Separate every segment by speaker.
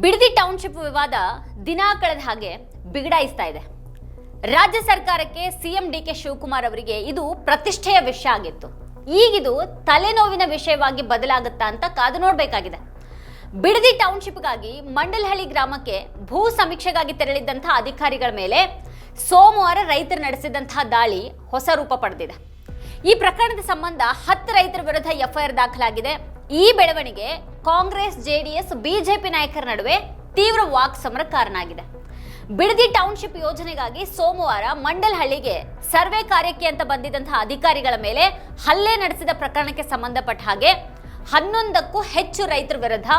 Speaker 1: Bidadi township ವಿವಾದ ದಿನ ಕಳೆದ ಹಾಗೆ ಬಿಗಡಾಯಿಸ್ತಾ ಇದೆ. ರಾಜ್ಯ ಸರ್ಕಾರಕ್ಕೆ ಸಿಎಂ ಡಿಕೆ ಶಿವಕುಮಾರ್ ಅವರಿಗೆ ಇದು ಪ್ರತಿಷ್ಠೆಯ ವಿಷಯ ಆಗಿತ್ತು. ಈಗಿದು ತಲೆನೋವಿನ ವಿಷಯವಾಗಿ ಬದಲಾಗುತ್ತಾ ಅಂತ ಕಾದು ನೋಡಬೇಕಾಗಿದೆ. ಬಿಡದಿ ಟೌನ್ಶಿಪ್ಗಾಗಿ ಮಂಡಲಹಳ್ಳಿ ಗ್ರಾಮಕ್ಕೆ ಭೂ ಸಮೀಕ್ಷೆಗಾಗಿ ತೆರಳಿದ್ದಂತಹ ಅಧಿಕಾರಿಗಳ ಮೇಲೆ ಸೋಮವಾರ ರೈತರು ನಡೆಸಿದಂತಹ ದಾಳಿ ಹೊಸ ರೂಪ ಪಡೆದಿದೆ. ಈ ಪ್ರಕರಣದ ಸಂಬಂಧ 10 ರೈತರ ವಿರುದ್ಧ ಎಫ್ಐಆರ್ ದಾಖಲಾಗಿದೆ. ಈ ಬೆಳವಣಿಗೆ ಕಾಂಗ್ರೆಸ್, ಜೆಡಿಎಸ್, ಬಿಜೆಪಿ ನಾಯಕರ ನಡುವೆ ತೀವ್ರ ವಾಕ್ಸಮರ ಕಾರಣ ಆಗಿದೆ. ಬಿಡದಿ ಟೌನ್ಶಿಪ್ ಯೋಜನೆಗಾಗಿ ಸೋಮವಾರ ಮಂಡಲಹಳ್ಳಿಗೆ ಸರ್ವೆ ಕಾರ್ಯಕ್ಕೆ ಅಂತ ಬಂದಿದ್ದಂತಹ ಅಧಿಕಾರಿಗಳ ಮೇಲೆ ಹಲ್ಲೆ ನಡೆಸಿದ ಪ್ರಕರಣಕ್ಕೆ ಸಂಬಂಧಪಟ್ಟ ಹಾಗೆ 11ಕ್ಕೂ ಹೆಚ್ಚು ರೈತರ ವಿರುದ್ಧ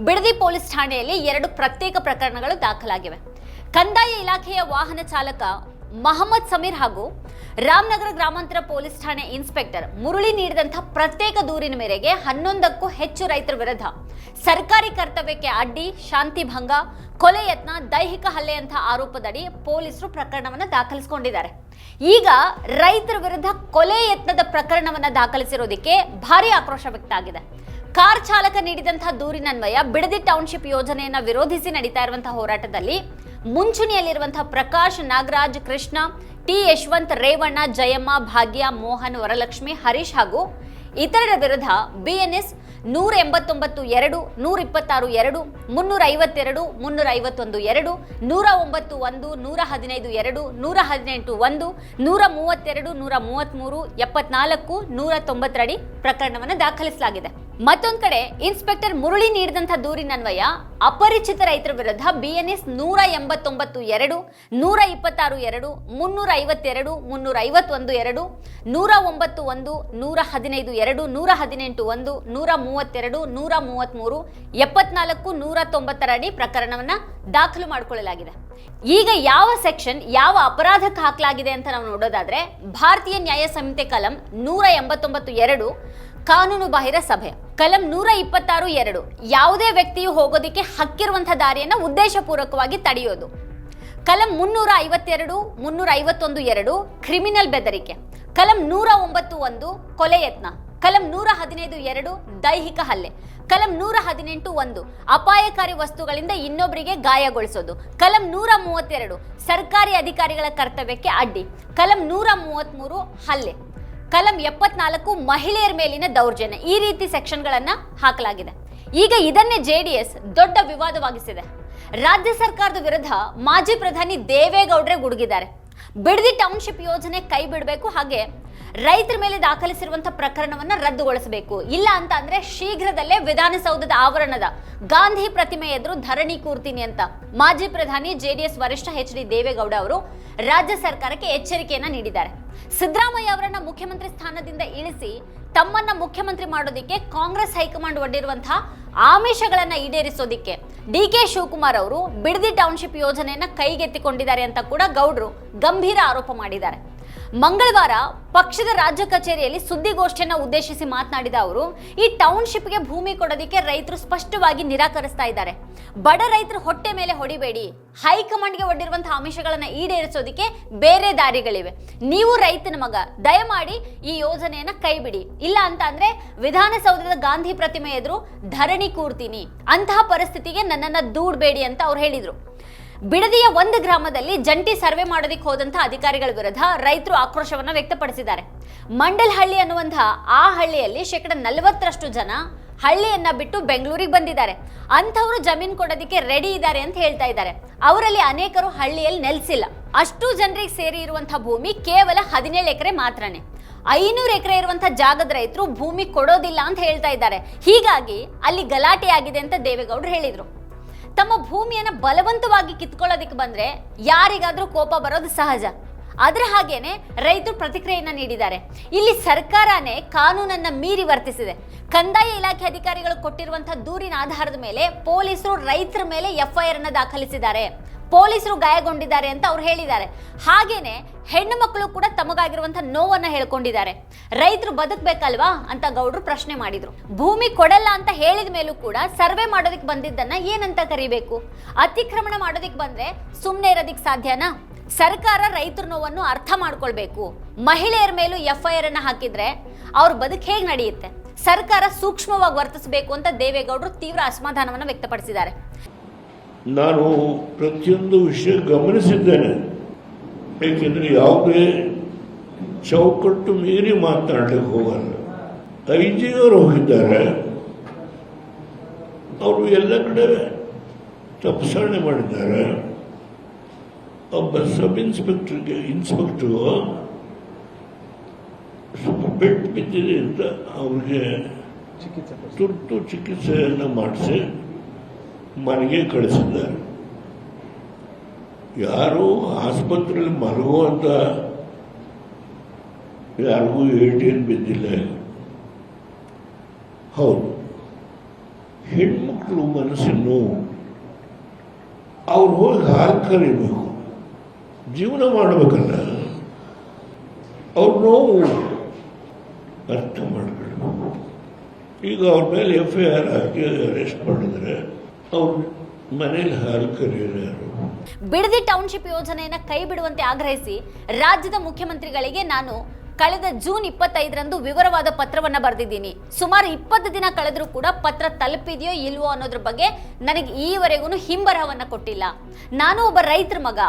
Speaker 1: ಬಿಡದಿ ಪೊಲೀಸ್ ಠಾಣೆಯಲ್ಲಿ 2 ಪ್ರತ್ಯೇಕ ಪ್ರಕರಣಗಳು ದಾಖಲಾಗಿವೆ. ಕಂದಾಯ ಇಲಾಖೆಯ ವಾಹನ ಚಾಲಕ ಮೊಹಮ್ಮದ್ ಸಮೀರ್ ಹಾಗೂ ರಾಮನಗರ ಗ್ರಾಮಾಂತರ ಪೊಲೀಸ್ ಠಾಣೆ ಇನ್ಸ್ಪೆಕ್ಟರ್ ಮುರಳಿ ನೀಡಿದಂತಹ ಪ್ರತ್ಯೇಕ ದೂರಿನ ಮೇರೆಗೆ 11ಕ್ಕೂ ಹೆಚ್ಚು ರೈತರ ವಿರುದ್ಧ ಸರ್ಕಾರಿ ಕರ್ತವ್ಯಕ್ಕೆ ಅಡ್ಡಿ, ಶಾಂತಿ ಭಂಗ, ಕೊಲೆ ಯತ್ನ, ದೈಹಿಕ ಹಲ್ಲೆಯಂಥ ಆರೋಪದಡಿ ಪೊಲೀಸರು ಪ್ರಕರಣವನ್ನು ದಾಖಲಿಸಿಕೊಂಡಿದ್ದಾರೆ. ಈಗ ರೈತರ ವಿರುದ್ಧ ಕೊಲೆ ಯತ್ನದ ಪ್ರಕರಣವನ್ನು ದಾಖಲಿಸಿರೋದಕ್ಕೆ ಭಾರಿ ಆಕ್ರೋಶ ವ್ಯಕ್ತ ಆಗಿದೆ. ಕಾರ್ ಚಾಲಕ ನೀಡಿದಂತಹ ದೂರಿನನ್ವಯ ಬಿಡದಿ ಟೌನ್ಶಿಪ್ ಯೋಜನೆಯನ್ನ ವಿರೋಧಿಸಿ ನಡೀತಾ ಇರುವಂತಹ ಹೋರಾಟದಲ್ಲಿ ಮುಂಚೂಣಿಯಲ್ಲಿರುವಂತಹ ಪ್ರಕಾಶ್, ನಾಗರಾಜ್, ಕೃಷ್ಣ, ಟಿ ಯಶವಂತ್, ರೇವಣ್ಣ, ಜಯಮ್ಮ, ಭಾಗ್ಯ, ಮೋಹನ್, ವರಲಕ್ಷ್ಮಿ, ಹರೀಶ್ ಹಾಗೂ ಇತರರ ವಿರುದ್ಧ ಬಿಎನ್ಎಸ್ 189(2), 126(2), 352, 351(2), 109(1), 115(2), 118(1), 132, 133, 74, 190 ಅಡಿ ಪ್ರಕರಣವನ್ನು ದಾಖಲಿಸಲಾಗಿದೆ. ಮತ್ತೊಂದು ಕಡೆ ಇನ್ಸ್ಪೆಕ್ಟರ್ ಮುರಳಿ ನೀಡಿದಂಥ ದೂರಿನನ್ವಯ ಅಪರಿಚಿತ ರೈತರ ವಿರುದ್ಧ ಬಿಎನ್ಎಸ್ 189(2), 126(2), 352, 351(2), 191, 115(2), 118(1), 132, 133, 74, 190 ಅಡಿ ಪ್ರಕರಣವನ್ನ ದಾಖಲು ಮಾಡಿಕೊಳ್ಳಲಾಗಿದೆ. ಈಗ ಯಾವ ಸೆಕ್ಷನ್, ಯಾವ ಅಪರಾಧಕ್ಕೆ ಹಾಕಲಾಗಿದೆ ಅಂತ ನಾವು ನೋಡೋದಾದ್ರೆ, ಭಾರತೀಯ ನ್ಯಾಯ ಸಂಹಿತೆ ಕಲಂ 189(2) ಕಾನೂನು ಬಾಹಿರ ಸಭೆ, ಕಲಂ 126(2) ಯಾವುದೇ ವ್ಯಕ್ತಿಯು ಹೋಗೋದಿಕ್ಕೆ ಹಕ್ಕಿರುವಂತಹ ದಾರಿಯನ್ನ ಉದ್ದೇಶಪೂರ್ವಕವಾಗಿ ತಡೆಯೋದು, ಕಲಂ 352, 351(2) ಕ್ರಿಮಿನಲ್ ಬೆದರಿಕೆ, ಕಲಂ 109(1) ಕೊಲೆ ಯತ್ನ, ಕಲಂ 115(2) ದೈಹಿಕ ಹಲ್ಲೆ, ಕಲಂ 118(1) ಅಪಾಯಕಾರಿ ವಸ್ತುಗಳಿಂದ ಇನ್ನೊಬ್ಬರಿಗೆ ಗಾಯಗೊಳಿಸೋದು, ಕಲಂ 132 ಸರ್ಕಾರಿ ಅಧಿಕಾರಿಗಳ ಕರ್ತವ್ಯಕ್ಕೆ ಅಡ್ಡಿ, ಕಲಂ 133 ಹಲ್ಲೆ, ಕಲಂ 74 ಮಹಿಳೆಯರ ಮೇಲಿನ ದೌರ್ಜನ್ಯ. ಈ ರೀತಿ ಸೆಕ್ಷನ್ಗಳನ್ನ ಹಾಕಲಾಗಿದೆ. ಈಗ ಇದನ್ನೇ ಜೆಡಿಎಸ್ ದೊಡ್ಡ ವಿವಾದವಾಗಿಸಿದೆ. ರಾಜ್ಯ ಸರ್ಕಾರದ ವಿರುದ್ಧ ಮಾಜಿ ಪ್ರಧಾನಿ ದೇವೇಗೌಡರೇ ಗುಡುಗಿದ್ದಾರೆ. ಬಿಡದಿ ಟೌನ್ಶಿಪ್ ಯೋಜನೆ ಕೈ ಬಿಡಬೇಕು, ಹಾಗೆ ರೈತರ ಮೇಲೆ ದಾಖಲಿಸಿರುವಂತಹ ಪ್ರಕರಣವನ್ನ ರದ್ದುಗೊಳಿಸಬೇಕು, ಇಲ್ಲ ಅಂತ ಅಂದ್ರೆ ಶೀಘ್ರದಲ್ಲೇ ವಿಧಾನಸೌಧದ ಆವರಣದ ಗಾಂಧಿ ಪ್ರತಿಮೆ ಎದುರು ಧರಣಿ ಕೂರ್ತೀನಿ ಅಂತ ಮಾಜಿ ಪ್ರಧಾನಿ ಜೆಡಿಎಸ್ ವರಿಷ್ಠ ಎಚ್.ಡಿ. ದೇವೇಗೌಡ ಅವರು ರಾಜ್ಯ ಸರ್ಕಾರಕ್ಕೆ ಎಚ್ಚರಿಕೆಯನ್ನ ನೀಡಿದ್ದಾರೆ. ಸಿದ್ದರಾಮಯ್ಯ ಅವರನ್ನ ಮುಖ್ಯಮಂತ್ರಿ ಸ್ಥಾನದಿಂದ ಇಳಿಸಿ ತಮ್ಮನ್ನ ಮುಖ್ಯಮಂತ್ರಿ ಮಾಡೋದಿಕ್ಕೆ ಕಾಂಗ್ರೆಸ್ ಹೈಕಮಾಂಡ್ ಒಡ್ಡಿರುವಂತಹ ಆಮಿಷಗಳನ್ನ ಈಡೇರಿಸೋದಿಕ್ಕೆ ಡಿಕೆ ಶಿವಕುಮಾರ್ ಅವರು ಬಿಡದಿ ಟೌನ್ಶಿಪ್ ಯೋಜನೆಯನ್ನ ಕೈಗೆತ್ತಿಕೊಂಡಿದ್ದಾರೆ ಅಂತ ಕೂಡ ಗೌಡ್ರು ಗಂಭೀರ ಆರೋಪ ಮಾಡಿದ್ದಾರೆ. ಮಂಗಳವಾರ ಪಕ್ಷದ ರಾಜ್ಯ ಕಚೇರಿಯಲ್ಲಿ ಸುದ್ದಿಗೋಷ್ಠಿಯನ್ನ ಉದ್ದೇಶಿಸಿ ಮಾತನಾಡಿದ ಅವರು, ಈ ಟೌನ್ಶಿಪ್ಗೆ ಭೂಮಿ ಕೊಡೋದಿಕ್ಕೆ ರೈತರು ಸ್ಪಷ್ಟವಾಗಿ ನಿರಾಕರಿಸ್ತಾ ಇದ್ದಾರೆ. ಬಡ ರೈತರ ಹೊಟ್ಟೆ ಮೇಲೆ ಹೊಡಿಬೇಡಿ, ಹೈಕಮಾಂಡ್ಗೆ ಒಡ್ಡಿರುವಂತಹ ಆಮಿಷಗಳನ್ನ ಈಡೇರಿಸೋದಿಕ್ಕೆ ಬೇರೆ ದಾರಿಗಳಿವೆ. ನೀವು ರೈತನ ಮಗ, ದಯಮಾಡಿ ಈ ಯೋಜನೆಯನ್ನ ಕೈ ಬಿಡಿ, ಇಲ್ಲ ಅಂತ ಅಂದ್ರೆ ವಿಧಾನಸೌಧದ ಗಾಂಧಿ ಪ್ರತಿಮೆ ಎದುರು ಧರಣಿ ಕೂರ್ತೀನಿ, ಅಂತಹ ಪರಿಸ್ಥಿತಿಗೆ ನನ್ನನ್ನ ದೂಡಬೇಡಿ ಅಂತ ಅವ್ರು ಹೇಳಿದ್ರು. ಬಿಡದಿಯ ಒಂದು ಗ್ರಾಮದಲ್ಲಿ ಜಂಟಿ ಸರ್ವೆ ಮಾಡೋದಿಕ್ಕೆ ಹೋದಂತಹ ಅಧಿಕಾರಿಗಳ ವಿರುದ್ಧ ರೈತರು ಆಕ್ರೋಶವನ್ನ ವ್ಯಕ್ತಪಡಿಸಿದ್ದಾರೆ. ಮಂಡಲಹಳ್ಳಿ ಅನ್ನುವಂತಹ ಆ ಹಳ್ಳಿಯಲ್ಲಿ 40% ಜನ ಹಳ್ಳಿಯನ್ನ ಬಿಟ್ಟು ಬೆಂಗಳೂರಿಗೆ ಬಂದಿದ್ದಾರೆ. ಅಂಥವ್ರು ಜಮೀನು ಕೊಡೋದಿಕ್ಕೆ ರೆಡಿ ಇದ್ದಾರೆ ಅಂತ ಹೇಳ್ತಾ ಇದ್ದಾರೆ. ಅವರಲ್ಲಿ ಅನೇಕರು ಹಳ್ಳಿಯಲ್ಲಿ ನೆಲೆಸಿಲ್ಲ. ಅಷ್ಟು ಜನರಿಗೆ ಸೇರಿ ಇರುವಂತಹ ಭೂಮಿ ಕೇವಲ 17 ಎಕರೆ ಮಾತ್ರನೇ. 500 ಎಕರೆ ಇರುವಂತಹ ಜಾಗದ ರೈತರು ಭೂಮಿ ಕೊಡೋದಿಲ್ಲ ಅಂತ ಹೇಳ್ತಾ ಇದ್ದಾರೆ. ಹೀಗಾಗಿ ಅಲ್ಲಿ ಗಲಾಟೆ ಆಗಿದೆ ಅಂತ ದೇವೇಗೌಡರು ಹೇಳಿದ್ರು. ತಮ್ಮ ಭೂಮಿಯನ್ನ ಬಲವಂತವಾಗಿ ಕಿತ್ಕೊಳ್ಳೋದಿಕ್ಕೆ ಬಂದ್ರೆ ಯಾರಿಗಾದ್ರೂ ಕೋಪ ಬರೋದು ಸಹಜ. ಆದ್ರೆ ಹಾಗೇನೆ ರೈತರು ಪ್ರತಿಕ್ರಿಯೆಯನ್ನ ನೀಡಿದ್ದಾರೆ. ಇಲ್ಲಿ ಸರ್ಕಾರನೇ ಕಾನೂನನ್ನ ಮೀರಿ ವರ್ತಿಸಿದೆ. ಕಂದಾಯ ಇಲಾಖೆ ಅಧಿಕಾರಿಗಳು ಕೊಟ್ಟಿರುವಂತಹ ದೂರಿನ ಆಧಾರದ ಮೇಲೆ ಪೊಲೀಸರು ರೈತರ ಮೇಲೆ ಎಫ್ಐಆರ್ ಅನ್ನ ದಾಖಲಿಸಿದ್ದಾರೆ. ಪೊಲೀಸರು ಗಾಯಗೊಂಡಿದ್ದಾರೆ ಅಂತ ಅವ್ರು ಹೇಳಿದ್ದಾರೆ. ಹಾಗೇನೆ ಹೆಣ್ಣು ಮಕ್ಕಳು ಕೂಡ ತಮಗಾಗಿರುವಂತಹ ನೋವನ್ನ ಹೇಳ್ಕೊಂಡಿದ್ದಾರೆ. ರೈತರು ಬದುಕಬೇಕಲ್ವಾ ಅಂತ ಗೌಡ್ರು ಪ್ರಶ್ನೆ ಮಾಡಿದ್ರು. ಭೂಮಿ ಕೊಡಲ್ಲ ಅಂತ ಹೇಳಿದ ಮೇಲೂ ಕೂಡ ಸರ್ವೆ ಮಾಡೋದಿಕ್ ಬಂದಿದ್ದನ್ನ ಏನಂತ ಕರಿಬೇಕು? ಅತಿಕ್ರಮಣ ಮಾಡೋದಿಕ್ ಬಂದ್ರೆ ಸುಮ್ಮನೆ ಇರೋದಿಕ್ ಸಾಧ್ಯನಾ? ಸರ್ಕಾರ ರೈತರ ನೋವನ್ನು ಅರ್ಥ ಮಾಡ್ಕೊಳ್ಬೇಕು. ಮಹಿಳೆಯರ ಮೇಲೂ ಎಫ್ಐಆರ್ ಅನ್ನ ಹಾಕಿದ್ರೆ ಅವ್ರ ಬದುಕು ಹೇಗೆ ನಡೆಯುತ್ತೆ? ಸರ್ಕಾರ ಸೂಕ್ಷ್ಮವಾಗಿ ವರ್ತಿಸಬೇಕು ಅಂತ ದೇವೇಗೌಡರು ತೀವ್ರ ಅಸಮಾಧಾನವನ್ನು ವ್ಯಕ್ತಪಡಿಸಿದ್ದಾರೆ.
Speaker 2: ನಾನು ಪ್ರತಿಯೊಂದು ವಿಷಯ ಗಮನಿಸಿದ್ದೇನೆ. ಏಕೆಂದರೆ ಯಾವುದೇ ಚೌಕಟ್ಟು ಮೀರಿ ಮಾತನಾಡಲಿಕ್ಕೆ ಹೋಗಲ್ಲ. IG ಅವರು ಹೋಗಿದ್ದಾರೆ, ಅವರು ಎಲ್ಲ ಕಡೆ ತಪಾಸಣೆ ಮಾಡಿದ್ದಾರೆ. ಒಬ್ಬ ಸಬ್ ಇನ್ಸ್ಪೆಕ್ಟ್ರು ಪೆಟ್ಟು ಬಿದ್ದಿದೆ ಅಂತ ಅವ್ರಿಗೆ ತುರ್ತು ಚಿಕಿತ್ಸೆಯನ್ನು ಮಾಡಿಸಿ ಮನೆಗೆ ಕಳಿಸಿದ್ದಾರೆ. ಯಾರು ಆಸ್ಪತ್ರೆಯಲ್ಲಿ ಮಲಗುವಂತ ಯಾರಿಗೂ ಏಟೇನು ಬಿದ್ದಿಲ್ಲ. ಹೌದು, ಹೆಣ್ಮಕ್ಳು ಮನಸ್ಸಿನ್ನು ಅವ್ರು ಹೋಗಿ ಹಾಲು ಕರಿಬೇಕು, ಜೀವನ ಮಾಡಬೇಕಲ್ಲ. ಅವ್ರ ನೋವು ಅರ್ಥ ಮಾಡ್ಕೊಳ್ಳಿ. ಈಗ ಅವ್ರ ಮೇಲೆ FIR ಹಾಕಿ ಅರೆಸ್ಟ್ ಮಾಡಿದ್ರೆ ಅವ್ರ ಮನೇಲಿ ಹಾಲು ಕರೆಯೋರು ಯಾರು?
Speaker 1: ಬಿಡದಿ ಟೌನ್ಶಿಪ್ ಯೋಜನೆಯನ್ನು ಕೈ ಬಿಡುವಂತೆ ಆಗ್ರಹಿಸಿ ರಾಜ್ಯದ ಮುಖ್ಯಮಂತ್ರಿಗಳಿಗೆ ನಾನು ಕಳೆದ ಜೂನ್ 25ರಂದು ವಿವರವಾದ ಪತ್ರವನ್ನು ಬರೆದಿದ್ದೀನಿ. ಸುಮಾರು 20 ದಿನ ಕಳೆದರೂ ಕೂಡ ಪತ್ರ ತಲುಪಿದೆಯೋ ಇಲ್ವೋ ಅನ್ನೋದ್ರ ಬಗ್ಗೆ ನನಗೆ ಈವರೆಗೂ ಹಿಂಬರಹವನ್ನು ಕೊಟ್ಟಿಲ್ಲ. ನಾನು ಒಬ್ಬ ರೈತರ ಮಗ,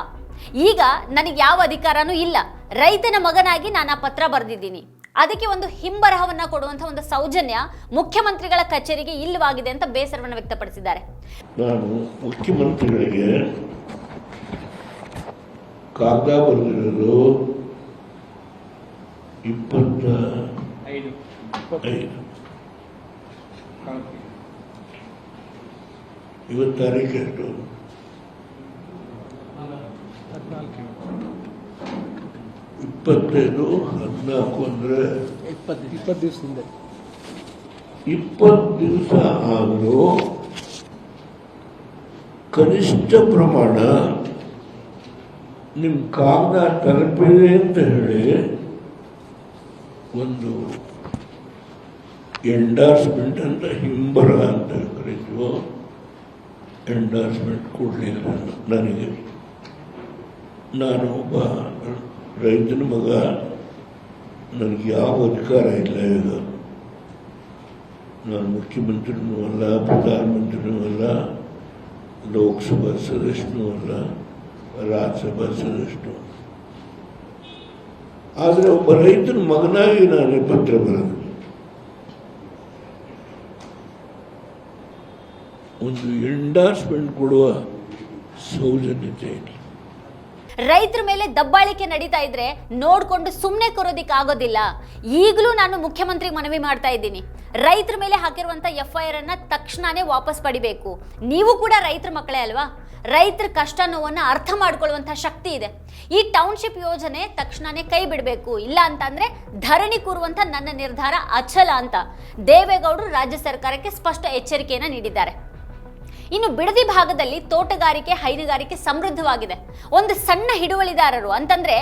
Speaker 1: ಈಗ ನನಗೆ ಯಾವ ಅಧಿಕಾರನೂ ಇಲ್ಲ. ರೈತನ ಮಗನಾಗಿ ನಾನು ಆ ಪತ್ರ ಬರೆದಿದ್ದೀನಿ. ಅದಕ್ಕೆ ಒಂದು ಹಿಂಬರಹವನ್ನು ಕೊಡುವಂಥ ಒಂದು ಸೌಜನ್ಯ ಮುಖ್ಯಮಂತ್ರಿಗಳ ಕಚೇರಿಗೆ ಇಲ್ಲವಾಗಿದೆ ಅಂತ ಬೇಸರವನ್ನು ವ್ಯಕ್ತಪಡಿಸಿದ್ದಾರೆ.
Speaker 2: ನಾನು ಮುಖ್ಯಮಂತ್ರಿಗಳಿಗೆ ಕಾಗದ ಬರೆದಿರೋದು 25 ಇವತ್ತು ತಾರೀಕು ಎಷ್ಟು? 25, 14 ಅಂದರೆ
Speaker 3: 20 ದಿವಸದಿಂದ
Speaker 2: 20 ದಿವಸ ಆದರೂ ಕನಿಷ್ಠ ಪ್ರಮಾಣ ನಿಮ್ಮ ಕಾಗದ ತಲುಪಿದೆ ಅಂತ ಹೇಳಿ ಒಂದು ಎಂಡಾರ್ಸ್ಮೆಂಟ್ ಅಂತ ಹಿಂಬರ ಅಂತ ಕರೀತೀವೋ, ಎಂಡಾರ್ಸ್ಮೆಂಟ್ ಕೊಡಲಿಲ್ಲ ನನಗೆ. ನಾನು ಒಬ್ಬ ರೈತನ ಮಗ, ನನಗೆ ಯಾವ ಅಧಿಕಾರ ಇಲ್ಲ. ಈಗ ನಾನು ಮುಖ್ಯಮಂತ್ರಿನೂ ಅಲ್ಲ, ಪ್ರಧಾನಮಂತ್ರಿನೂ ಅಲ್ಲ, ಲೋಕಸಭಾ ಸದಸ್ಯನೂ ಅಲ್ಲ, ರಾಜ್ಯಸಭಾ ಸದಸ್ಯನು. ಆದರೆ ಒಬ್ಬ ರೈತನ ಮಗನಾಗಿ ನಾನು ಪತ್ರ ಬರೆದು ಒಂದು ಎಂಡಾರ್ಸ್ಮೆಂಟ್ ಕೊಡುವ ಸೌಜನ್ಯತೆ ಇದೆ.
Speaker 1: ರೈತರ ಮೇಲೆ ದಬ್ಬಾಳಿಕೆ ನಡೀತಾ ಇದ್ರೆ ನೋಡ್ಕೊಂಡು ಸುಮ್ಮನೆ ಕೊರೋದಿಕ್ಕೆ ಆಗೋದಿಲ್ಲ. ಈಗಲೂ ನಾನು ಮುಖ್ಯಮಂತ್ರಿಗೆ ಮನವಿ ಮಾಡ್ತಾ ಇದ್ದೀನಿ, ರೈತರ ಮೇಲೆ ಹಾಕಿರುವಂಥ FIR ಅನ್ನ ತಕ್ಷಣನೇ ವಾಪಸ್ ಪಡಿಬೇಕು. ನೀವು ಕೂಡ ರೈತರ ಮಕ್ಕಳೇ ಅಲ್ವಾ? ರೈತರ ಕಷ್ಟ ನೋವನ್ನು ಅರ್ಥ ಮಾಡ್ಕೊಳ್ಳುವಂಥ ಶಕ್ತಿ ಇದೆ. ಈ ಟೌನ್ಶಿಪ್ ಯೋಜನೆ ತಕ್ಷಣನೇ ಕೈ ಬಿಡಬೇಕು, ಇಲ್ಲ ಅಂತಂದ್ರೆ ಧರಣಿ ಕೂರುವಂಥ ನನ್ನ ನಿರ್ಧಾರ ಅಚಲ ಅಂತ ದೇವೇಗೌಡರು ರಾಜ್ಯ ಸರ್ಕಾರಕ್ಕೆ ಸ್ಪಷ್ಟ ಎಚ್ಚರಿಕೆಯನ್ನು ನೀಡಿದ್ದಾರೆ. ಇನ್ನು ಬಿಡದಿ ಭಾಗದಲ್ಲಿ ತೋಟಗಾರಿಕೆ, ಹೈನುಗಾರಿಕೆ ಸಮೃದ್ಧವಾಗಿದೆ. ಒಂದು ಸಣ್ಣ ಹಿಡುವಳಿದಾರರು ಅಂತಂದ್ರೆ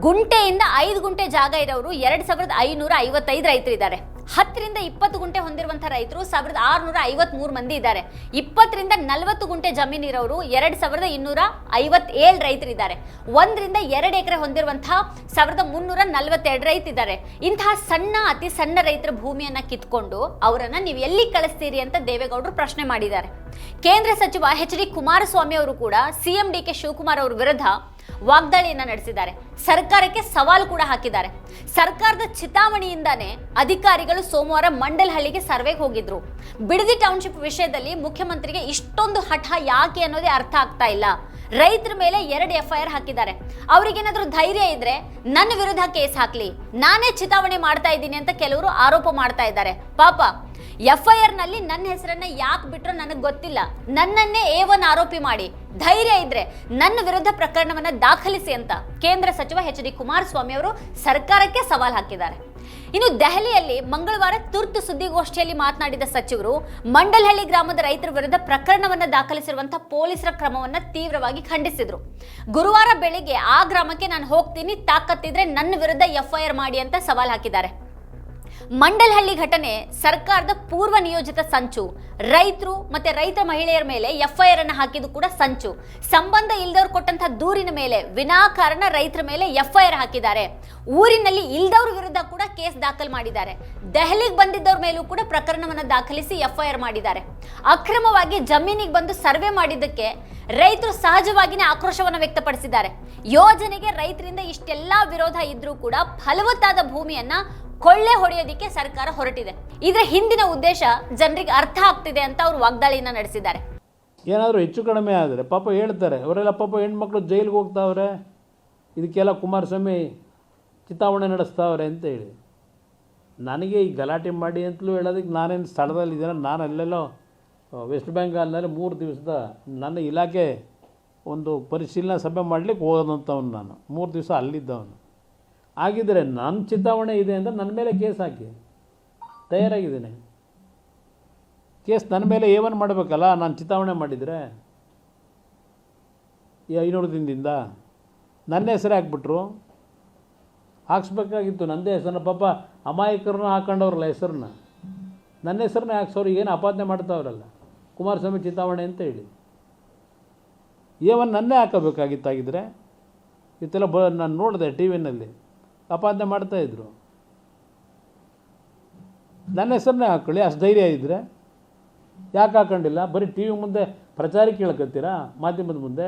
Speaker 1: ಗುಂಟೆಯಿಂದ 5 ಗುಂಟೆ ಜಾಗ ಇರೋರು 2555 ರೈತರಿದ್ದಾರೆ. 10 ರಿಂದ 20 ಗುಂಟೆ ಹೊಂದಿರುವಂಥ ರೈತರು 1653 ಮಂದಿ ಇದ್ದಾರೆ. 20 ರಿಂದ 40 ಗುಂಟೆ ಜಮೀನು ಇರೋರು 2257 ರೈತರಿದ್ದಾರೆ. 1 ರಿಂದ 2 ಎಕರೆ ಹೊಂದಿರುವಂತಹ 1342 ರೈತರಿದ್ದಾರೆ. ಇಂತಹ ಅತಿ ಸಣ್ಣ ರೈತರ ಭೂಮಿಯನ್ನ ಕಿತ್ಕೊಂಡು ಅವರನ್ನ ನೀವು ಎಲ್ಲಿ ಕಳಿಸ್ತೀರಿ ಅಂತ ದೇವೇಗೌಡರು ಪ್ರಶ್ನೆ ಮಾಡಿದ್ದಾರೆ. ಕೇಂದ್ರ ಸಚಿವ HD ಕುಮಾರಸ್ವಾಮಿ ಅವರು ಕೂಡ CM DK ಶಿವಕುಮಾರ್ ಅವರ ವಿರುದ್ಧ ವಾಗ್ದಾಳಿಯನ್ನ ನಡೆಸಿದ್ದಾರೆ. ಸರ್ಕಾರಕ್ಕೆ ಸವಾಲು ಕೂಡ ಹಾಕಿದ್ದಾರೆ. ಸರ್ಕಾರದ ಚಿತಾವಣೆಯಿಂದಾನೇ ಅಧಿಕಾರಿಗಳು ಸೋಮವಾರ ಮಂಡಲಹಳ್ಳಿಗೆ ಸರ್ವೆಗೆ ಹೋಗಿದ್ರು. ಬಿಡದಿ ಟೌನ್ಶಿಪ್ ವಿಷಯದಲ್ಲಿ ಮುಖ್ಯಮಂತ್ರಿಗೆ ಇಷ್ಟೊಂದು ಹಠ ಯಾಕೆ ಅನ್ನೋದೇ ಅರ್ಥ ಆಗ್ತಾ ಇಲ್ಲ. ರೈತರ ಮೇಲೆ 2 FIR ಹಾಕಿದ್ದಾರೆ. ಅವ್ರಿಗೇನಾದ್ರೂ ಧೈರ್ಯ ಇದ್ರೆ ನನ್ನ ವಿರುದ್ಧ ಕೇಸ್ ಹಾಕ್ಲಿ, ನಾನೇ ಚಿತಾವಣೆ ಮಾಡ್ತಾ ಇದ್ದೀನಿ ಅಂತ ಕೆಲವರು ಆರೋಪ ಮಾಡ್ತಾ ಇದ್ದಾರೆ. ಪಾಪ FIR ನಲ್ಲಿ ನನ್ನ ಹೆಸರನ್ನ ಯಾಕೆ ಬಿಟ್ರೋ ನನಗೆ ಗೊತ್ತಿಲ್ಲ. ನನ್ನನ್ನೇ A1 ಆರೋಪಿ ಮಾಡಿ, ಧೈರ್ಯ ಇದ್ರೆ ನನ್ನ ವಿರುದ್ಧ ಪ್ರಕರಣವನ್ನ ದಾಖಲಿಸಿ ಅಂತ ಕೇಂದ್ರ ಸಚಿವ HD ಕುಮಾರಸ್ವಾಮಿ ಅವರು ಸರ್ಕಾರಕ್ಕೆ ಸವಾಲ್ ಹಾಕಿದ್ದಾರೆ. ಇನ್ನು ದೆಹಲಿಯಲ್ಲಿ ಮಂಗಳವಾರ ತುರ್ತು ಸುದ್ದಿಗೋಷ್ಠಿಯಲ್ಲಿ ಮಾತನಾಡಿದ ಸಚಿವರು ಮಂಡಲಹಳ್ಳಿ ಗ್ರಾಮದ ರೈತರ ವಿರುದ್ಧ ಪ್ರಕರಣವನ್ನ ದಾಖಲಿಸಿರುವಂತಹ ಪೊಲೀಸರ ಕ್ರಮವನ್ನ ತೀವ್ರವಾಗಿ ಖಂಡಿಸಿದ್ರು. ಗುರುವಾರ ಬೆಳಿಗ್ಗೆ ಆ ಗ್ರಾಮಕ್ಕೆ ನಾನು ಹೋಗ್ತೀನಿ, ತಾಕತ್ತಿದ್ರೆ ನನ್ನ ವಿರುದ್ಧ FIR ಮಾಡಿ ಅಂತ ಸವಾಲ್ ಹಾಕಿದ್ದಾರೆ. ಮಂಡಲಹಳ್ಳಿ ಘಟನೆ ಸರ್ಕಾರದ ಪೂರ್ವ ನಿಯೋಜಿತ ಸಂಚು. ರೈತರು ಮತ್ತೆ ರೈತ ಮಹಿಳೆಯರ ಮೇಲೆ ಎಫ್ಐಆರ್ ಅನ್ನು ಹಾಕಿದ್ದು ಕೂಡ ಸಂಚು. ಸಂಬಂಧ ಇಲ್ದವ್ರು ಕೊಟ್ಟಂತಹ ದೂರಿನ ಮೇಲೆ ವಿನಾಕಾರಣ ರೈತರ ಮೇಲೆ ಎಫ್ಐಆರ್ ಹಾಕಿದ್ದಾರೆ. ಊರಿನಲ್ಲಿ ಇಲ್ದವ್ರ ವಿರುದ್ಧ ಕೂಡ ಕೇಸ್ ದಾಖಲು ಮಾಡಿದ್ದಾರೆ. ದೆಹಲಿಗೆ ಬಂದಿದ್ದವ್ರ ಮೇಲೂ ಕೂಡ ಪ್ರಕರಣವನ್ನು ದಾಖಲಿಸಿ ಎಫ್ಐಆರ್ ಮಾಡಿದ್ದಾರೆ. ಅಕ್ರಮವಾಗಿ ಜಮೀನಿಗೆ ಬಂದು ಸರ್ವೆ ಮಾಡಿದ್ದಕ್ಕೆ ರೈತರು ಸಹಜವಾಗಿಯೇ ಆಕ್ರೋಶವನ್ನು ವ್ಯಕ್ತಪಡಿಸಿದ್ದಾರೆ. ಯೋಜನೆಗೆ ರೈತರಿಂದ ಇಷ್ಟೆಲ್ಲಾ ವಿರೋಧ ಇದ್ರೂ ಕೂಡ ಫಲವತ್ತಾದ ಭೂಮಿಯನ್ನ ಕೊಳ್ಳೆ ಹೊಡೆಯೋದಿಕ್ಕೆ ಸರ್ಕಾರ ಹೊರಟಿದೆ. ಇದರ ಹಿಂದಿನ ಉದ್ದೇಶ ಜನರಿಗೆ ಅರ್ಥ ಆಗ್ತಿದೆ ಅಂತ ಅವರು ವಾಗ್ದಾಳಿಯನ್ನ ನಡೆಸಿದ್ದಾರೆ.
Speaker 4: ಏನಾದರೂ ಹೆಚ್ಚು ಕಡಿಮೆ ಆದರೆ ಪಾಪ ಹೇಳ್ತಾರೆ, ಅವರೆಲ್ಲ ಪಾಪ ಹೆಣ್ಮಕ್ಳು ಜೈಲಿಗೆ ಹೋಗ್ತಾವ್ರೆ, ಇದಕ್ಕೆಲ್ಲ ಕುಮಾರಸ್ವಾಮಿ ಚಿತಾವಣೆ ನಡೆಸ್ತಾವ್ರೆ ಅಂತ ಹೇಳಿ. ನನಗೆ ಈ ಗಲಾಟೆ ಮಾಡಿ ಅಂತಲೂ ಹೇಳೋದಕ್ಕೆ ನಾನೇನು ಸ್ಥಳದಲ್ಲಿದ್ದೇನೆ. ನಾನು ಅಲ್ಲೆಲ್ಲೋ ವೆಸ್ಟ್ ಬೆಂಗಾಲ್ನಲ್ಲಿ 3 ದಿವಸದ ನನ್ನ ಇಲಾಖೆ ಒಂದು ಪರಿಶೀಲನಾ ಸಭೆ ಮಾಡಲಿಕ್ಕೆ ಹೋದಂಥವನು. ನಾನು 3 ದಿವಸ ಅಲ್ಲಿದ್ದವನು. ಆಗಿದ್ದರೆ ನನ್ನ ಚಿತಾವಣೆ ಇದೆ ಅಂದರೆ ನನ್ನ ಮೇಲೆ ಕೇಸ್ ಹಾಕಿ ತಯಾರಾಗಿದ್ದೇನೆ. ಕೇಸ್ ನನ್ನ ಮೇಲೆ ಏವನ್ ಮಾಡಬೇಕಲ್ಲ, ನಾನು ಚಿತಾವಣೆ ಮಾಡಿದರೆ ಈ 500 ದಿನದಿಂದ ನನ್ನ ಹೆಸರೇ ಹಾಕ್ಬಿಟ್ರು. ಹಾಕ್ಸ್ಬೇಕಾಗಿತ್ತು ನನ್ನದೇ ಹೆಸರನ್ನ. ಪಾಪ ಅಮಾಯಕರನ್ನ ಹಾಕೊಂಡವ್ರಲ್ಲ ಹೆಸರನ್ನ, ನನ್ನ ಹೆಸರನ್ನೇ ಹಾಕ್ಸೋರು. ಏನು ಅಪಾದನೆ ಮಾಡ್ತಾವ್ರಲ್ಲ ಕುಮಾರಸ್ವಾಮಿ ಚಿತಾವಣೆ ಅಂತ ಹೇಳಿ. ಏವನ್ ನನ್ನೇ ಹಾಕಬೇಕಾಗಿತ್ತಾಗಿದ್ದರೆ ಇತ್ತೆಲ್ಲ ನಾನು ನೋಡಿದೆ ಟಿ ವಿನಲ್ಲಿ ಅಪಾದನೆ ಮಾಡ್ತಾಯಿದ್ರು. ನನ್ನ ಹೆಸರನ್ನೇ ಹಾಕ್ಕೊಳ್ಳಿ, ಅಷ್ಟು ಧೈರ್ಯ ಇದ್ದರೆ ಯಾಕೆ ಹಾಕೊಂಡಿಲ್ಲ? ಬರೀ ಟಿ ವಿ ಮುಂದೆ ಪ್ರಚಾರಕ್ಕೆ ಕೇಳ್ಕೊತೀರಾ, ಮಾಧ್ಯಮದ ಮುಂದೆ?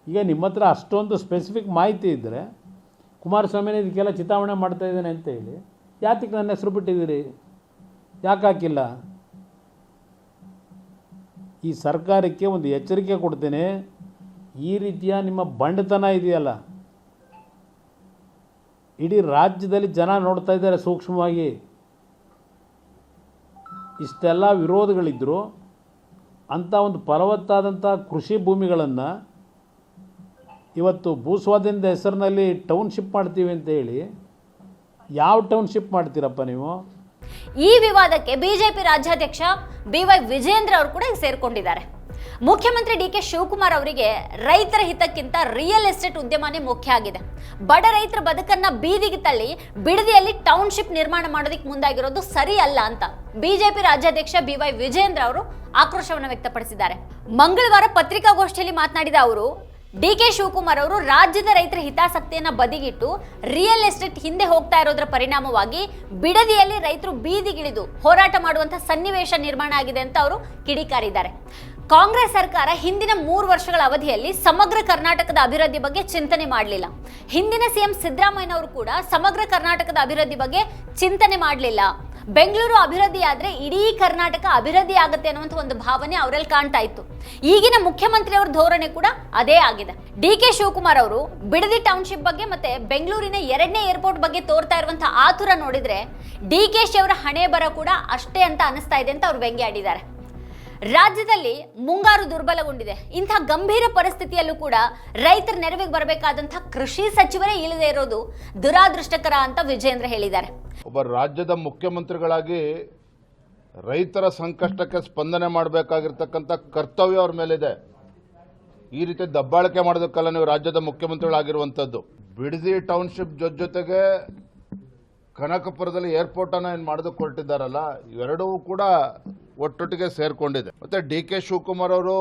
Speaker 4: ಈಗ ನಿಮ್ಮ ಹತ್ರ ಅಷ್ಟೊಂದು ಸ್ಪೆಸಿಫಿಕ್ ಮಾಹಿತಿ ಇದ್ದರೆ ಕುಮಾರಸ್ವಾಮಿನೇ ಇದಕ್ಕೆಲ್ಲ ಚಿತಾವಣೆ ಮಾಡ್ತಾಯಿದ್ದಾನೆ ಅಂತ ಹೇಳಿ ಯಾತಕ್ಕೆ ನನ್ನ ಹೆಸರು ಬಿಟ್ಟಿದ್ದೀರಿ? ಯಾಕೆ ಹಾಕಿಲ್ಲ? ಈ ಸರ್ಕಾರಕ್ಕೆ ಒಂದು ಎಚ್ಚರಿಕೆ ಕೊಡ್ತೇನೆ. ಈ ರೀತಿಯ ನಿಮ್ಮ ಬಂಡತನ ಇದೆಯಲ್ಲ, ಇಡೀ ರಾಜ್ಯದಲ್ಲಿ ಜನ ನೋಡ್ತಾ ಇದ್ದಾರೆ ಸೂಕ್ಷ್ಮವಾಗಿ. ಇಷ್ಟೆಲ್ಲ ವಿರೋಧಗಳಿದ್ದರೂ ಅಂಥ ಒಂದು ಫಲವತ್ತಾದಂಥ ಕೃಷಿ ಭೂಮಿಗಳನ್ನು ಇವತ್ತು ಭೂಸ್ವಾಧೀನದ ಹೆಸರಿನಲ್ಲಿ ಟೌನ್ಶಿಪ್ ಮಾಡ್ತೀವಿ ಅಂತ ಹೇಳಿ, ಯಾವ ಟೌನ್ಶಿಪ್ ಮಾಡ್ತೀರಪ್ಪ ನೀವು?
Speaker 1: ಈ ವಿವಾದಕ್ಕೆ ಬಿಜೆಪಿ ರಾಜ್ಯಾಧ್ಯಕ್ಷ BY ವಿಜೇಂದ್ರ ಅವರು ಕೂಡ ಸೇರ್ಕೊಂಡಿದ್ದಾರೆ. ಮುಖ್ಯಮಂತ್ರಿ DK ಶಿವಕುಮಾರ್ ಅವರಿಗೆ ರೈತರ ಹಿತಕ್ಕಿಂತ ರಿಯಲ್ ಎಸ್ಟೇಟ್ ಉದ್ಯಮನೇ ಮುಖ್ಯ ಆಗಿದೆ. ಬಡ ರೈತರ ಬದುಕನ್ನ ಬೀದಿಗೆ ತಳ್ಳಿ ಬಿಡದಿಯಲ್ಲಿ ಟೌನ್ಶಿಪ್ ನಿರ್ಮಾಣ ಮಾಡೋದಕ್ಕೆ ಮುಂದಾಗಿರೋದು ಸರಿ ಅಲ್ಲ ಅಂತ ಬಿಜೆಪಿ ರಾಜ್ಯಾಧ್ಯಕ್ಷ BY ವಿಜೇಂದ್ರ ಅವರು ಆಕ್ರೋಶವನ್ನು ವ್ಯಕ್ತಪಡಿಸಿದ್ದಾರೆ. ಮಂಗಳವಾರ ಪತ್ರಿಕಾಗೋಷ್ಠಿಯಲ್ಲಿ ಮಾತನಾಡಿದ ಅವರು, DK ಶಿವಕುಮಾರ್ ಅವರು ರಾಜ್ಯದ ರೈತರ ಹಿತಾಸಕ್ತಿಯನ್ನ ಬದಿಗಿಟ್ಟು ರಿಯಲ್ ಎಸ್ಟೇಟ್ ಹಿಂದೆ ಹೋಗ್ತಾ ಇರೋದ್ರ ಪರಿಣಾಮವಾಗಿ ಬಿಡದಿಯಲ್ಲಿ ರೈತರು ಬೀದಿಗಿಳಿದು ಹೋರಾಟ ಮಾಡುವಂತಹ ಸನ್ನಿವೇಶ ನಿರ್ಮಾಣ ಆಗಿದೆ ಅಂತ ಅವರು ಕಿಡಿಕಾರಿದ್ದಾರೆ. ಕಾಂಗ್ರೆಸ್ ಸರ್ಕಾರ ಹಿಂದಿನ 3 ವರ್ಷಗಳ ಅವಧಿಯಲ್ಲಿ ಸಮಗ್ರ ಕರ್ನಾಟಕದ ಅಭಿವೃದ್ಧಿ ಬಗ್ಗೆ ಚಿಂತನೆ ಮಾಡಲಿಲ್ಲ. ಹಿಂದಿನ CM ಸಿದ್ದರಾಮಯ್ಯ ಅವರು ಕೂಡ ಸಮಗ್ರ ಕರ್ನಾಟಕದ ಅಭಿವೃದ್ಧಿ ಬಗ್ಗೆ ಚಿಂತನೆ ಮಾಡಲಿಲ್ಲ. ಬೆಂಗಳೂರು ಅಭಿವೃದ್ಧಿ ಆದ್ರೆ ಇಡೀ ಕರ್ನಾಟಕ ಅಭಿವೃದ್ಧಿ ಆಗುತ್ತೆ ಅನ್ನುವಂಥ ಒಂದು ಭಾವನೆ ಅವರಲ್ಲಿ ಕಾಣ್ತಾ ಇತ್ತು. ಈಗಿನ ಮುಖ್ಯಮಂತ್ರಿ ಅವರ ಧೋರಣೆ ಕೂಡ ಅದೇ ಆಗಿದೆ. DK ಶಿವಕುಮಾರ್ ಅವರು ಬಿಡದಿ ಟೌನ್ಶಿಪ್ ಬಗ್ಗೆ ಮತ್ತೆ ಬೆಂಗಳೂರಿನ 2ನೇ ಏರ್ಪೋರ್ಟ್ ಬಗ್ಗೆ ತೋರ್ತಾ ಇರುವಂತಹ ಆತುರ ನೋಡಿದ್ರೆ DKಶಿ ಅವರ ಹಣೆ ಬರ ಕೂಡ ಅಷ್ಟೇ ಅಂತ ಅನಿಸ್ತಾ ಇದೆ ಅಂತ ಅವರು ವ್ಯಂಗ್ಯಾಡಿದ್ದಾರೆ. ರಾಜ್ಯದಲ್ಲಿ ಮುಂಗಾರು ದುರ್ಬಲಗೊಂಡಿದೆ. ಇಂಥ ಗಂಭೀರ ಪರಿಸ್ಥಿತಿಯಲ್ಲೂ ಕೂಡ ರೈತರ ನೆರವಿಗೆ ಬರಬೇಕಾದಂತಹ ಕೃಷಿ ಸಚಿವರೇ ಇಲ್ಲದೆ ಇರೋದು ದುರಾದೃಷ್ಟಕರ ಅಂತ ವಿಜೇಂದ್ರ ಹೇಳಿದ್ದಾರೆ.
Speaker 5: ಒಬ್ಬ ರಾಜ್ಯದ ಮುಖ್ಯಮಂತ್ರಿಗಳಾಗಿ ರೈತರ ಸಂಕಷ್ಟಕ್ಕೆ ಸ್ಪಂದನೆ ಮಾಡಬೇಕಾಗಿರ್ತಕ್ಕಂಥ ಕರ್ತವ್ಯ ಅವ್ರ ಮೇಲಿದೆ. ಈ ರೀತಿ ದಬ್ಬಾಳಿಕೆ ಮಾಡೋದಕ್ಕಲ್ಲ ನೀವು ರಾಜ್ಯದ ಮುಖ್ಯಮಂತ್ರಿಗಳಾಗಿರುವಂಥದ್ದು. ಬಿಡದಿ ಟೌನ್ಶಿಪ್ ಜೊತೆಗೆ ಕನಕಪುರದಲ್ಲಿ ಏರ್ಪೋರ್ಟ್ ಅನ್ನ ಏನು ಮಾಡೋದಕ್ಕೆ ಹೊರಟಿದ್ದಾರಲ್ಲ, ಇವೆರಡೂ ಕೂಡ ಒಟ್ಟೊಟ್ಟಿಗೆ ಸೇರ್ಕೊಂಡಿದೆ. ಮತ್ತೆ DK ಶಿವಕುಮಾರ್ ಅವರು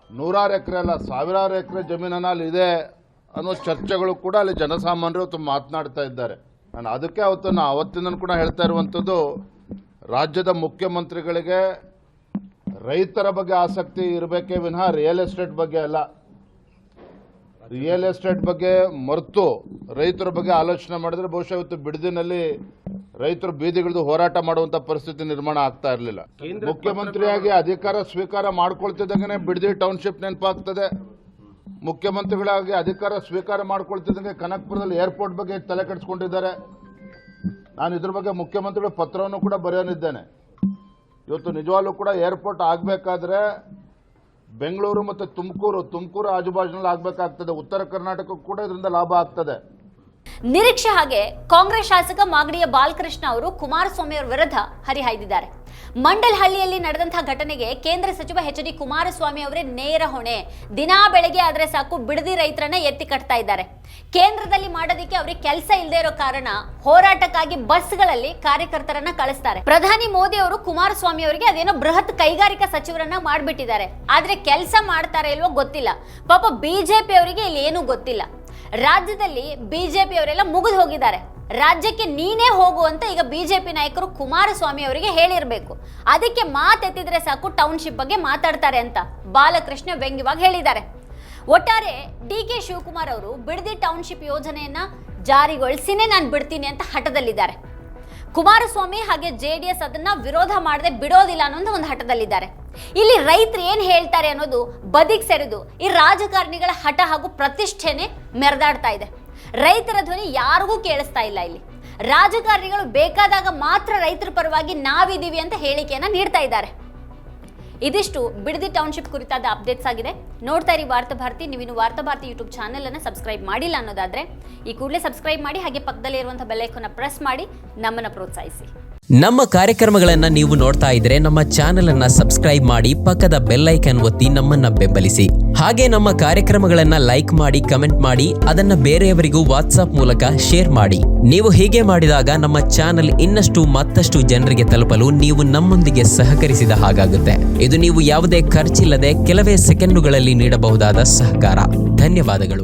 Speaker 5: 100 ಎಕರೆ ಅಲ್ಲ 1000 ಎಕರೆ ಜಮೀನನ್ನ ಅಲ್ಲಿ ಇದೆ ಅನ್ನೋ ಚರ್ಚೆಗಳು ಕೂಡ ಅಲ್ಲಿ ಜನಸಾಮಾನ್ಯರು ತುಂಬ ಮಾತನಾಡ್ತಾ ಇದ್ದಾರೆ. ನಾನು ಅದಕ್ಕೆ ಅವತ್ತಿಂದ ಕೂಡ ಹೇಳ್ತಾ ಇರುವಂಥದ್ದು, ರಾಜ್ಯದ ಮುಖ್ಯಮಂತ್ರಿಗಳಿಗೆ ರೈತರ ಬಗ್ಗೆ ಆಸಕ್ತಿ ಇರಬೇಕೇ ವಿನಃ ರಿಯಲ್ ಎಸ್ಟೇಟ್ ಬಗ್ಗೆ ಅಲ್ಲ. ರಿಯಲ್ ಎಸ್ಟೇಟ್ ಬಗ್ಗೆ ಮರೆತು ರೈತರ ಬಗ್ಗೆ ಆಲೋಚನೆ ಮಾಡಿದ್ರೆ ಬಹುಶಃ ಇವತ್ತು ಬಿಡದಿನಲ್ಲಿ ರೈತರು ಬೀದಿಗಿಳಿದು ಹೋರಾಟ ಮಾಡುವಂತ ಪರಿಸ್ಥಿತಿ ನಿರ್ಮಾಣ ಆಗ್ತಾ ಇರಲಿಲ್ಲ. ಮುಖ್ಯಮಂತ್ರಿಯಾಗಿ ಅಧಿಕಾರ ಸ್ವೀಕಾರ ಮಾಡ್ಕೊಳ್ತಿದ್ದಂಗೆ ಬಿಡದಿ ಟೌನ್ಶಿಪ್ ನೆನಪಾಗ್ತದೆ. ಮುಖ್ಯಮಂತ್ರಿಗಳಾಗಿ ಅಧಿಕಾರ ಸ್ವೀಕಾರ ಮಾಡ್ಕೊಳ್ತಿದ್ದಂಗೆ ಕನಕಪುರದಲ್ಲಿ ಏರ್ಪೋರ್ಟ್ ಬಗ್ಗೆ ತಲೆ ಕೆಡಿಸ್ಕೊಂಡಿದ್ದಾರೆ. ನಾನು ಇದ್ರ ಬಗ್ಗೆ ಮುಖ್ಯಮಂತ್ರಿಗಳ ಪತ್ರವನ್ನು ಕೂಡ ಬರೆಯೋನಿದ್ದೇನೆ. ಇವತ್ತು ನಿಜವಾಗ್ಲೂ ಕೂಡ ಏರ್ಪೋರ್ಟ್ ಆಗಬೇಕಾದ್ರೆ ಬೆಂಗಳೂರು ಮತ್ತು ತುಮಕೂರು ಆಜುಬಾಜಿನಲ್ಲಿ ಆಗಬೇಕಾಗ್ತದೆ. ಉತ್ತರ ಕರ್ನಾಟಕಕ್ಕೂ ಕೂಡ ಇದರಿಂದ ಲಾಭ ಆಗ್ತದೆ.
Speaker 1: ನಿರೀಕ್ಷೆ ಹಾಗೆ ಕಾಂಗ್ರೆಸ್ ಶಾಸಕ ಮಾಗಡಿಯ ಬಾಲಕೃಷ್ಣ ಅವರು ಕುಮಾರಸ್ವಾಮಿ ಅವರ ವಿರುದ್ಧ ಹರಿಹಾಯ್ದಿದ್ದಾರೆ. ಮಂಡಲಹಳ್ಳಿಯಲ್ಲಿ ನಡೆದಂತಹ ಘಟನೆಗೆ ಕೇಂದ್ರ ಸಚಿವ ಎಚ್.ಡಿ. ಕುಮಾರಸ್ವಾಮಿ ಅವರೇ ನೇರ ಹೊಣೆ. ದಿನಾ ಬೆಳಗ್ಗೆ ಆದ್ರೆ ಸಾಕು ಬಿಡದಿ ರೈತರನ್ನ ಎತ್ತಿ ಕಟ್ತಾ ಇದ್ದಾರೆ. ಕೇಂದ್ರದಲ್ಲಿ ಮಾಡೋದಕ್ಕೆ ಅವ್ರಿಗೆ ಕೆಲಸ ಇಲ್ಲದೆ ಇರೋ ಕಾರಣ ಹೋರಾಟಕ್ಕಾಗಿ ಬಸ್ಗಳಲ್ಲಿ ಕಾರ್ಯಕರ್ತರನ್ನ ಕಳಿಸ್ತಾರೆ. ಪ್ರಧಾನಿ ಮೋದಿ ಅವರು ಕುಮಾರಸ್ವಾಮಿ ಅವರಿಗೆ ಅದೇನೋ ಬೃಹತ್ ಕೈಗಾರಿಕಾ ಸಚಿವರನ್ನ ಮಾಡ್ಬಿಟ್ಟಿದ್ದಾರೆ. ಆದ್ರೆ ಕೆಲಸ ಮಾಡ್ತಾರೆ ಇಲ್ವೋ ಗೊತ್ತಿಲ್ಲ. ಪಾಪ ಬಿಜೆಪಿ ಅವರಿಗೆ ಇಲ್ಲಿ ಏನೂ ಗೊತ್ತಿಲ್ಲ. ರಾಜ್ಯದಲ್ಲಿ ಬಿಜೆಪಿ ಅವರೆಲ್ಲ ಮುಗಿದು ಹೋಗಿದ್ದಾರೆ. ರಾಜ್ಯಕ್ಕೆ ನೀನೇ ಹೋಗು ಅಂತ ಈಗ ಬಿಜೆಪಿ ನಾಯಕರು ಕುಮಾರಸ್ವಾಮಿ ಅವರಿಗೆ ಹೇಳಿರಬೇಕು. ಅದಕ್ಕೆ ಮಾತೆತ್ತಿದ್ರೆ ಸಾಕು ಟೌನ್ಶಿಪ್ ಬಗ್ಗೆ ಮಾತಾಡ್ತಾರೆ ಅಂತ ಬಾಲಕೃಷ್ಣ ವ್ಯಂಗ್ಯವಾಗಿ ಹೇಳಿದ್ದಾರೆ. ಒಟ್ಟಾರೆ ಡಿ.ಕೆ. ಶಿವಕುಮಾರ್ ಅವರು ಬಿಡದಿ ಟೌನ್ಶಿಪ್ ಯೋಜನೆಯನ್ನ ಜಾರಿಗೊಳಿಸಿನೇ ನಾನು ಬಿಡ್ತೀನಿ ಅಂತ ಹಠದಲ್ಲಿದ್ದಾರೆ. ಕುಮಾರಸ್ವಾಮಿ ಹಾಗೆ JDS ಅದನ್ನ ವಿರೋಧ ಮಾಡದೆ ಬಿಡೋದಿಲ್ಲ ಅನ್ನೋದು ಒಂದು ಹಠದಲ್ಲಿದ್ದಾರೆ. ಇಲ್ಲಿ ರೈತರು ಏನ್ ಹೇಳ್ತಾರೆ ಅನ್ನೋದು ಬದಿಗೆ ಸೆರೆದು ಈ ರಾಜಕಾರಣಿಗಳ ಹಠ ಹಾಗೂ ಪ್ರತಿಷ್ಠೆನೆ ಮೆರೆದಾಡ್ತಾ ಇದೆ. ರೈತರ ಧ್ವನಿ ಯಾರಿಗೂ ಕೇಳಿಸ್ತಾ ಇಲ್ಲ. ಇಲ್ಲಿ ರಾಜಕಾರಣಿಗಳು ಬೇಕಾದಾಗ ಮಾತ್ರ ರೈತರ ಪರವಾಗಿ ನಾವಿದ್ದೀವಿ ಅಂತ ಹೇಳಿಕೆಯನ್ನ ನೀಡ್ತಾ ಇದ್ದಾರೆ. ಇದಿಷ್ಟು ಬಿಡದಿ ಟೌನ್ಶಿಪ್ ಕುರಿತಾದ ಅಪ್ಡೇಟ್ಸ್ ಆಗಿದೆ. ನೋಡ್ತಾ ಇರಿ ವಾರ್ತಾ ಭಾರತಿ. ನೀವಿನ್ನು ವಾರ್ತಾ ಭಾರತಿ ಯೂಟ್ಯೂಬ್ ಚಾನೆಲ್ ಅನ್ನು ಸಬ್ಸ್ಕ್ರೈಬ್ ಮಾಡಿಲ್ಲ ಅನ್ನೋದಾದ್ರೆ ಈ ಕೂಡಲೇ ಸಬ್ಸ್ಕ್ರೈಬ್ ಮಾಡಿ, ಹಾಗೆ ಪಕ್ಕದಲ್ಲೇ ಇರುವಂತಹ ಬೆಲ್ ಐಕಾನ್ ಪ್ರೆಸ್ ಮಾಡಿ ನಮ್ಮನ್ನು ಪ್ರೋತ್ಸಾಹಿಸಿ.
Speaker 6: ನಮ್ಮ ಕಾರ್ಯಕ್ರಮಗಳನ್ನು ನೀವು ನೋಡ್ತಾ ಇದ್ರೆ ನಮ್ಮ ಚಾನೆಲ್ ಅನ್ನ ಸಬ್ಸ್ಕ್ರೈಬ್ ಮಾಡಿ, ಪಕ್ಕದ ಬೆಲ್ ಐಕಾನ್ ಒತ್ತಿ ನಮ್ಮನ್ನ ಬೆಂಬಲಿಸಿ. ಹಾಗೆ ನಮ್ಮ ಕಾರ್ಯಕ್ರಮಗಳನ್ನ ಲೈಕ್ ಮಾಡಿ, ಕಮೆಂಟ್ ಮಾಡಿ, ಅದನ್ನ ಬೇರೆಯವರಿಗೂ ವಾಟ್ಸ್ಆಪ್ ಮೂಲಕ ಶೇರ್ ಮಾಡಿ. ನೀವು ಹೀಗೆ ಮಾಡಿದಾಗ ನಮ್ಮ ಚಾನೆಲ್ ಇನ್ನಷ್ಟು ಮತ್ತಷ್ಟು ಜನರಿಗೆ ತಲುಪಲು ನೀವು ನಮ್ಮೊಂದಿಗೆ ಸಹಕರಿಸಿದ ಹಾಗಾಗುತ್ತೆ. ಇದು ನೀವು ಯಾವುದೇ ಖರ್ಚಿಲ್ಲದೆ ಕೆಲವೇ ಸೆಕೆಂಡುಗಳಲ್ಲಿ ನೀಡಬಹುದಾದ ಸಹಕಾರ. ಧನ್ಯವಾದಗಳು.